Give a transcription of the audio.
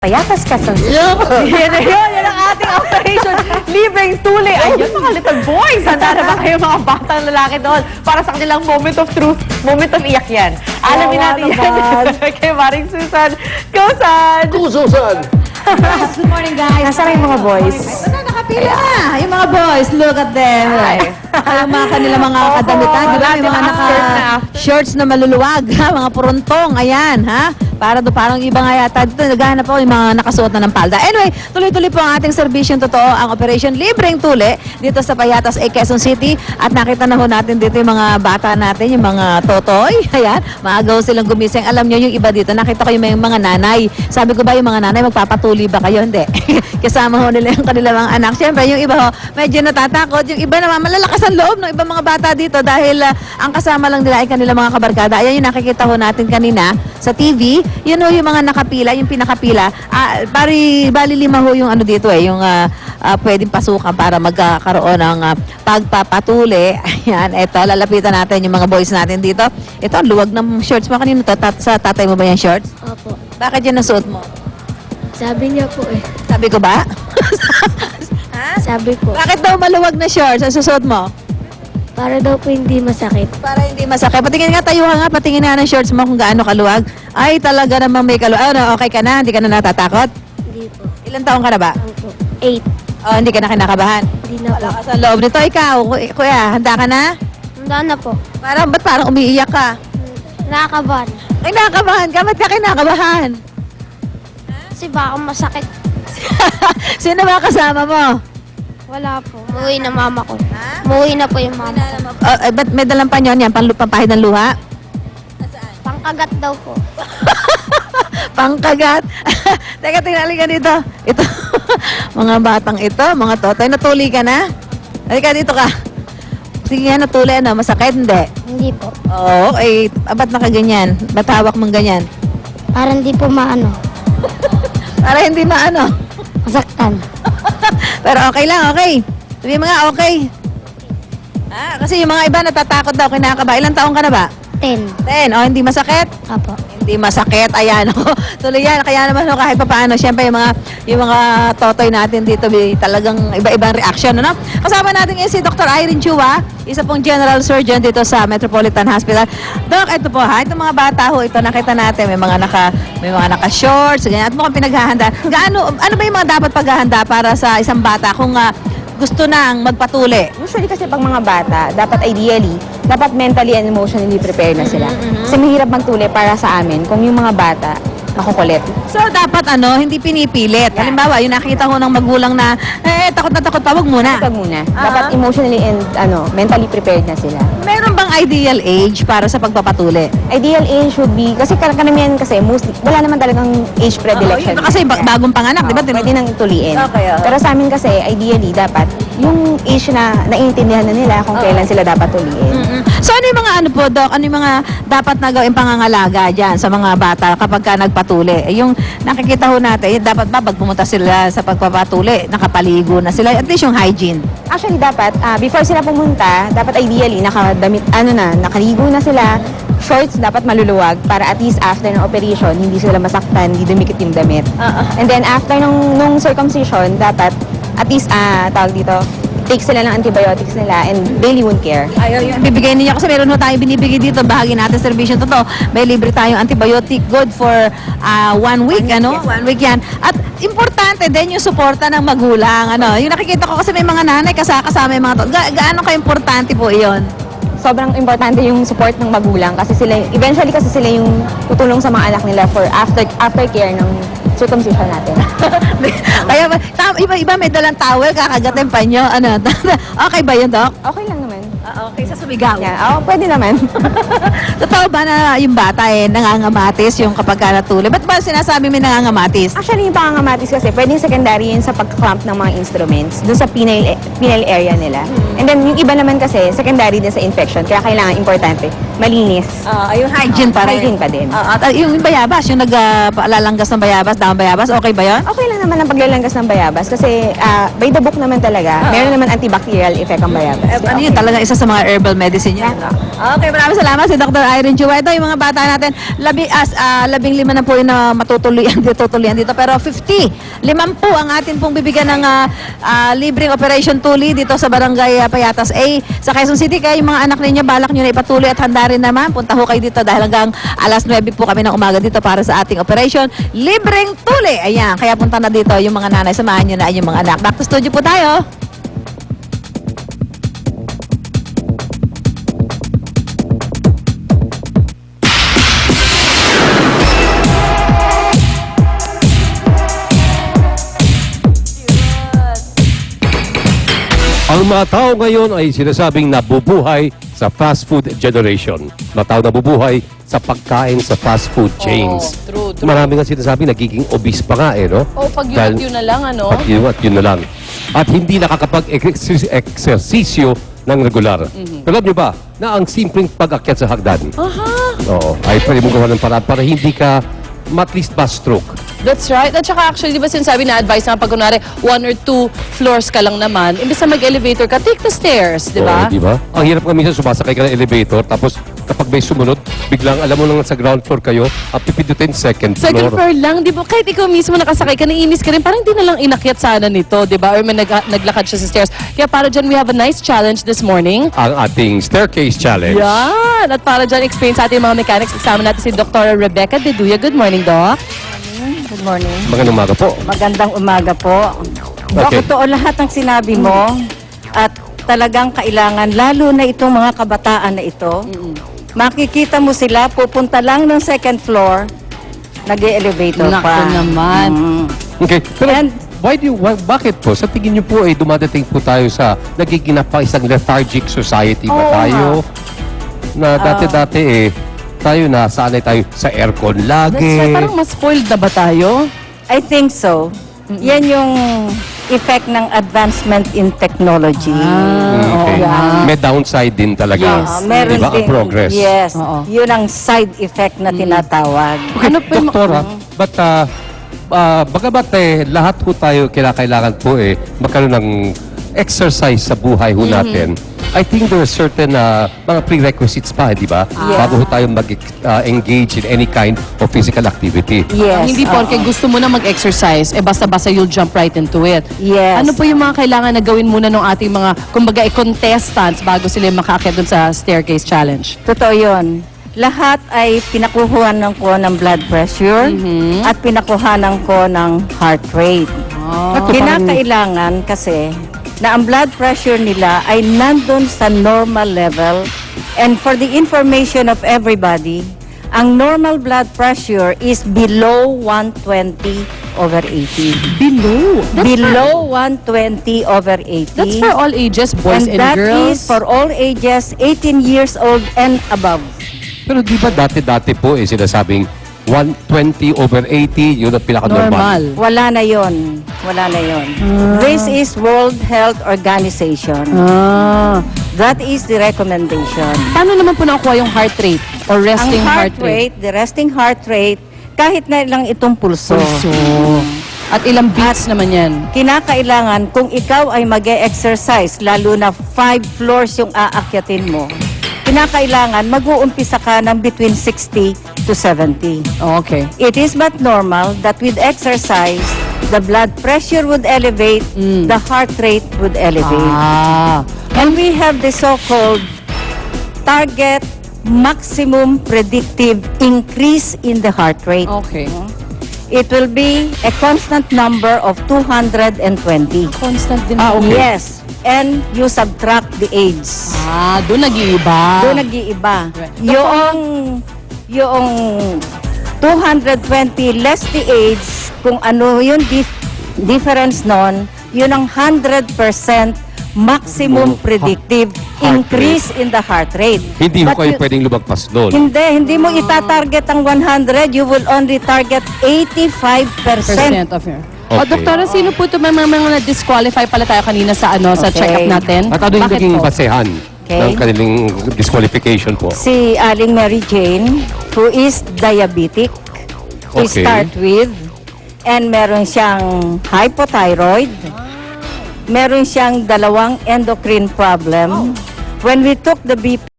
Payatas ka sa... Yan ang ating operation. Libreng tuli. Ayun, mga little boys. Handa na ba kayo mga batang lalaki doon para sa kanilang moment of truth, moment of iyak yan? Alamin natin yan kay Maring Susan. Go, San! Go, Susan! Good morning, guys. Nasaan yung mga boys? Nakapila na. Yung mga boys, look at them. Yung mga kanila mga kadamitan. Di ba? May mga naka-shorts na maluluwag. Ha? Mga puruntong. Ayan. Ha? Parang iba nga yata. Dito, naghahanap ako yung mga nakasuot na ng palda. Anyway, tuloy-tuloy po ang ating servisyon totoo. Ang Operation Libreng Tuli dito sa Payatas, Quezon City. At nakita na ho natin dito yung mga bata natin, yung mga totoy. Ayan. Maagaw silang gumising. Alam nyo, yung iba dito, nakita ko yung mga nanay. Sabi ko ba yung mga nanay, magpapatuli ba kayo? Hindi. Kasama ho nila yung kanilang mga anak. Siyempre, yung iba ho, medyo natatakot. Yung iba naman, malalakas ang loob ng ibang mga bata dito dahil ang kasama lang nila ay kanilang mga kabarkada. Ayan yung nakikita ho natin kanina sa TV. Yun ho yung mga nakapila, yung pinakapila. Bali 5 ho yung ano dito yung pwedeng pasukan para magkakaroon ng pagpapatuli. Ayan, eto, lalapitan natin yung mga boys natin dito. Ito, ang luwag ng shorts mo. Kanino to? Sa tatay mo ba yung shorts? Opo. Bakit yan ang suot mo? Sabi niya po eh. Sabi ko ba? Ha? Sabi po. Bakit daw maluwag na shorts ang susuot mo? Para daw po hindi masakit. Para hindi masakit. Patingin nga, tayo nga, patingin nga ng shorts mo kung gaano kaluwag. Ay, talaga namang may kaluwag. Ano, okay ka na? Hindi ka na natatakot? Hindi po. Ilan taong ka na ba? Ano po? 8. Oh, hindi ka na kinakabahan? Hindi na po. Wala ka sa loob nito. Ikaw, kuya, handa ka na? Handa na po. Ba't parang umiiyak ka? Nakakabahan. Ay, nakakabahan ka? Ba't ka kinakabahan? Kasi baka masakit. Sino ba kasama mo? Wala po. Umuwi na mama ko. Ha? Umuwi na po yung mama ko. Ba't may dalang panyon yan? Pampahid ng luha? Pangkagat daw po. Pangkagat. Teka, tinali ka dito. Ito, mga batang ito, mga totoy. Natuli ka na? Halika dito ka. Sige nga, natuli. Ano? Masakit? Hindi. Hindi po. Oo, okay. Ba't nakaganyan? Ba't hawak mong ganyan? Para hindi po maano. Para hindi maano. Masaktan. Pero okay lang, okay. Sabi mo nga, okay. Kasi yung mga iba natatakot daw, kinakaba. Ilang taong ka na ba? 10. 10. O, hindi masakit? Apo. Hindi masakit. Ayan, o. Tuloy yan. Kaya naman, o, kahit pa paano, syempre, yung mga totoy natin dito, may talagang iba-ibang reaction, ano? Kasama natin ngayon si Dr. Irene Chua, isa pong General Surgeon dito sa Metropolitan Hospital. Doc, ito po ha, itong mga bata ho, ito nakita natin, may mga naka-shorts, ganyan, at mukhang pinaghahanda. Ano ba yung mga dapat paghahanda para sa isang bata kung gusto nang magpatuli? Usually kasi pag mga bata, dapat ideally, dapat mentally and emotionally prepared na sila. Kasi mahirap magtuli para sa amin kung yung mga bata makukulit. So, dapat hindi pinipilit. Halimbawa, yung nakita ko ng magulang na, takot na takot pa, wag muna. Pag muna, dapat emotionally and mentally prepared na sila. Meron bang ideal age para sa pagpapatuli? Ideal age would be, kasi karamihan kasi, mostly, wala naman talagang age predilection. Yun, kasi bagong panganak, di ba? Pwede nang tuliin. Okay, Pero sa amin kasi, ideally, dapat, yung age na naiintindihan na nila kung kailan sila dapat tuliin. So, ano yung mga po, Doc? Ano yung mga dapat na gawin pangangalaga dyan sa mga bata kapag ka nagpatuli? Yung nakikita ho natin, dapat ba pag pumunta sila sa pagpapatuli, nakapaligo na sila, at least yung hygiene. Actually, dapat, before sila pumunta, dapat ideally, nakaligo na sila, shorts dapat maluluwag para at least after ng operation, hindi sila masaktan, hindi dumikit yung damit. And then after nung circumcision, dapat at least, tawag dito, take sila ng antibiotics nila and daily wound care. Ayaw, yung bibigay niya kasi meron ho tayo binibigay dito, bahagi natin servisyo to. May libre tayong antibiotic, good for 1 week, ano? 1 week yan. At importante din yung suporta ng magulang, ano? Yung nakikita ko kasi may mga nanay kasama yung mga to. Gaano ka-importante po iyon? Sobrang importante yung support ng magulang kasi eventually kasi sila yung tutulong sa mga anak nila for aftercare ng circumcision natin. Kaya iba may dalang towel, kakagatin pa nyo. Ano? Okay ba yun, Doc? Okay lang naman. Okay, sa sumigaw. Yeah, pwede naman. Totoo ba na yung bata nangangamatis yung kapag ka natuli? Ba't ba sinasabi may nangangamatis? Actually, yung pangangamatis kasi pwedeng secondary yun sa pag-clamp ng mga instruments dun sa penile area nila. And then yung iba naman kasi secondary din sa infection kaya kailangan importante malinis. Yung hygiene pa rin. Hygiene pa din. At yung bayabas, yung nagpaalalanggas ng bayabas, daang bayabas, okay ba yun? Okay lang naman ang paglalanggas ng bayabas kasi by the book naman talaga, meron naman antibacterial effect ang bayabas. Ano yun, talaga isa sa mga herbal medicine yun. Okay, maraming salamat si Dr. Irene Chua. Ito yung mga bata natin, 15 na po yun na matutuloyan dito. Pero 50 ang atin pong bibigyan ng libreng Operation Tuli dito sa Barangay Payatas A sa Quezon City. Kaya yung mga anak ninyo, balak nyo na ipatuloy at handa rin naman. Punta ho kayo dito dahil hanggang alas 9 po kami ng umaga dito para sa ating Operation Libreng Tuli. Ayan, kaya punta na dito yung mga nanay, samahan nyo na yung mga anak. Back to studio po tayo. Ang mga tao ngayon ay sinasabing nabubuhay sa fast food generation. Mga tao nabubuhay sa pagkain sa fast food chains. true. Marami nga sinasabi nagiging obese pa nga no? Pag yun Dahil- at yun na lang, ano? At yun na lang. At hindi nakakapag-exersisyo ng regular. Pero alam nyo ba na ang simpleng pag-akyat sa hagdan, oo, ay pwede mong gawa ng paraan para hindi ka at least ma-stroke. That's right. At saka actually, di ba sinasabi na advice na pag kunwari 1 or 2 floors ka lang naman, imbes na mag-elevator ka, take the stairs, di ba? Oo, di ba? Ang hirap nga minsan sumasakay ka ng elevator tapos kapag may sumunod, biglang alam mo lang sa ground floor kayo at pipindutin second floor. Second floor lang, di ba? Kahit ikaw mismo nakasakay ka, naiinis ka rin, parang di na lang inakyat sana nito, di ba? Or may naglakad siya sa stairs. Kaya para dyan, we have a nice challenge this morning. Ang ating staircase challenge. Yan! At para dyan, experience sa ating mga mechanics, kasama natin si Dr. Rebecca Deduya. Good morning, Doc. Good morning. Magandang umaga po. Magandang umaga po. Okay. Totoo lahat ng sinabi mo at talagang kailangan, lalo na itong mga kabataan na ito, makikita mo sila, pupunta lang ng second floor, nag-elevator Naku pa. naman. Okay. Pero And- bakit po? Sa tingin niyo po ay dumadating po tayo sa nagiging na pa isang lethargic society ba Oo tayo? Na dati-dati tayo nasanay tayo sa aircon That's lagi. right. Parang mas spoiled na ba tayo? I think so. Yan yung effect ng advancement in technology. Okay. May downside din talaga. Yes. Meron Diba? Ang din. progress. Yes. Oo. Yun ang side effect na tinatawag. Ano po yung... Doktora, but bagamat lahat po tayo kailangan po magkaroon ng exercise sa buhay ho natin. I think there are certain mga prerequisites pa, di ba? Bago ho tayo mag-engage in any kind of physical activity. Yes. Hindi porke gusto mo na mag-exercise, basta-basta you'll jump right into it. Yes. Ano po yung mga kailangan na gawin muna ng ating mga, kumbaga, contestants bago sila makaakyat dun sa staircase challenge? Totoo yun. Lahat ay pinakuhanan ko ng blood pressure at pinakuhanan ko ng heart rate. Kinakailangan kasi na ang blood pressure nila ay nandun sa normal level. And for the information of everybody, ang normal blood pressure is below 120/80. Below? Below 120/80. That's for all ages, boys and, that girls. is for all ages, 18 years old and above. Pero di ba dati-dati po sinasabing 120/80, yun ang pinaka-normal. Normal. Wala na yon. Wala na yon. This is World Health Organization. That is the recommendation. Paano naman po nakuha yung heart rate or resting Ang heart rate, the resting heart rate, kahit na lang itong pulso. So, at ilang beats naman yan? Kinakailangan kung ikaw ay mag-exercise, lalo na 5 floors yung aakyatin mo, kinakailangan mag-uumpisa ka ng between 60 to 70. Okay. It is but normal that with exercise, the blood pressure would elevate, the heart rate would elevate. And we have the so-called target maximum predictive increase in the heart rate. Okay. It will be a constant number of 220. Constant din. Okay. Yes. And you subtract the age. Doon nag-iiba. Doon nag-iiba. Right. Yung 220 less the age, kung ano yung difference nun, yun ang 100% maximum predictive increase in the heart rate. Hindi ho But kayo you- pwedeng lumagpas doon. Hindi mo itatarget ang 100, you will only target 85%. % of your... Okay. Doktora, sino po ito? May mga na-disqualify pala tayo kanina sa sa Okay. check-up natin. At ano yung Bakit naging po? basehan? Okay. ng kanilang disqualification po? Si Aling Mary Jane, who is diabetic to Okay. start with, and meron siyang hypothyroid, meron siyang 2 endocrine problem. When we took the BP